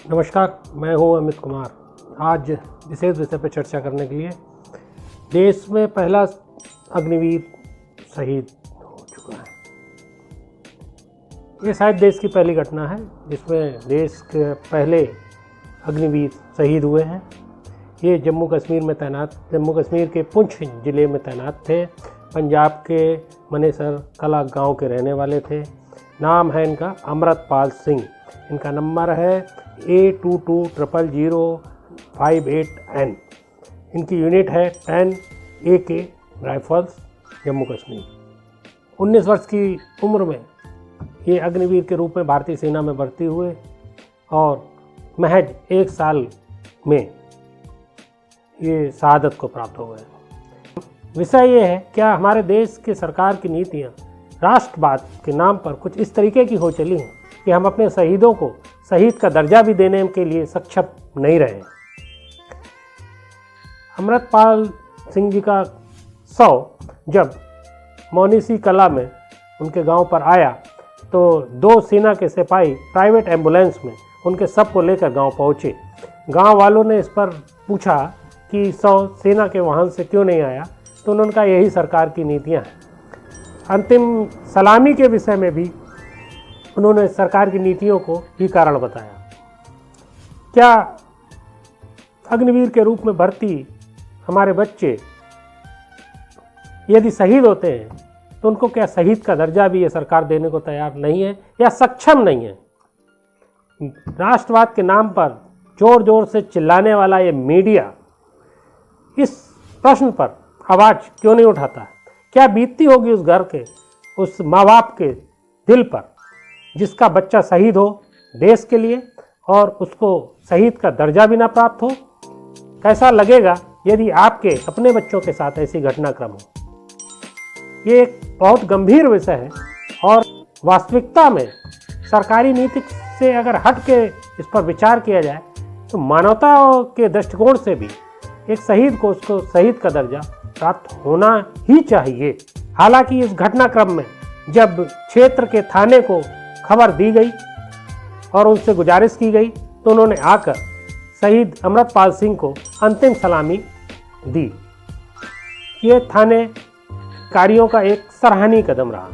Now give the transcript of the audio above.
नमस्कार, मैं हूं अमित कुमार। आज विशेष विषय पर चर्चा करने के लिए देश में पहला अग्निवीर शहीद हो चुका है। ये शायद देश की पहली घटना है जिसमें देश के पहले अग्निवीर शहीद हुए हैं। ये जम्मू कश्मीर के पुंछ ज़िले में तैनात थे। पंजाब के मनेसर कला गांव के रहने वाले थे। नाम है इनका अमृतपाल सिंह। इनका नंबर है A220058N। इनकी यूनिट है 10 AK राइफल्स, जम्मू कश्मीर। 19 वर्ष की उम्र में ये अग्निवीर के रूप में भारतीय सेना में भर्ती हुए और महज 1 साल में ये शहादत को प्राप्त हो गए। विषय ये है, क्या हमारे देश के सरकार की नीतियाँ राष्ट्रवाद के नाम पर कुछ इस तरीके की हो चली हैं कि हम अपने शहीदों को शहीद का दर्जा भी देने के लिए सक्षम नहीं रहे। अमृतपाल सिंह जी का शव जब मोनीसी कला में उनके गांव पर आया तो 2 सेना के सिपाही प्राइवेट एम्बुलेंस में उनके शव को लेकर गांव पहुंचे। गांव वालों ने इस पर पूछा कि शव सेना के वाहन से क्यों नहीं आया, तो उन्होंने कहा यही सरकार की नीतियां हैं। अंतिम सलामी के विषय में भी उन्होंने सरकार की नीतियों को ही कारण बताया। क्या अग्निवीर के रूप में भर्ती हमारे बच्चे यदि शहीद होते हैं तो उनको क्या शहीद का दर्जा भी ये सरकार देने को तैयार नहीं है या सक्षम नहीं है? राष्ट्रवाद के नाम पर जोर जोर से चिल्लाने वाला ये मीडिया इस प्रश्न पर आवाज़ क्यों नहीं उठाता? क्या बीतती होगी उस घर के, उस माँ बाप के दिल पर जिसका बच्चा शहीद हो देश के लिए और उसको शहीद का दर्जा भी ना प्राप्त हो? कैसा लगेगा यदि आपके अपने बच्चों के साथ ऐसी घटनाक्रम हो? ये एक बहुत गंभीर विषय है और वास्तविकता में सरकारी नीति से अगर हट के इस पर विचार किया जाए तो मानवता के दृष्टिकोण से भी एक शहीद को उसको शहीद का दर्जा प्राप्त होना ही चाहिए। हालांकि इस घटनाक्रम में जब क्षेत्र के थाने को खबर दी गई और उनसे गुजारिश की गई तो उन्होंने आकर शहीद अमृतपाल सिंह को अंतिम सलामी दी। ये थाने कार्यों का एक सराहनीय कदम रहा।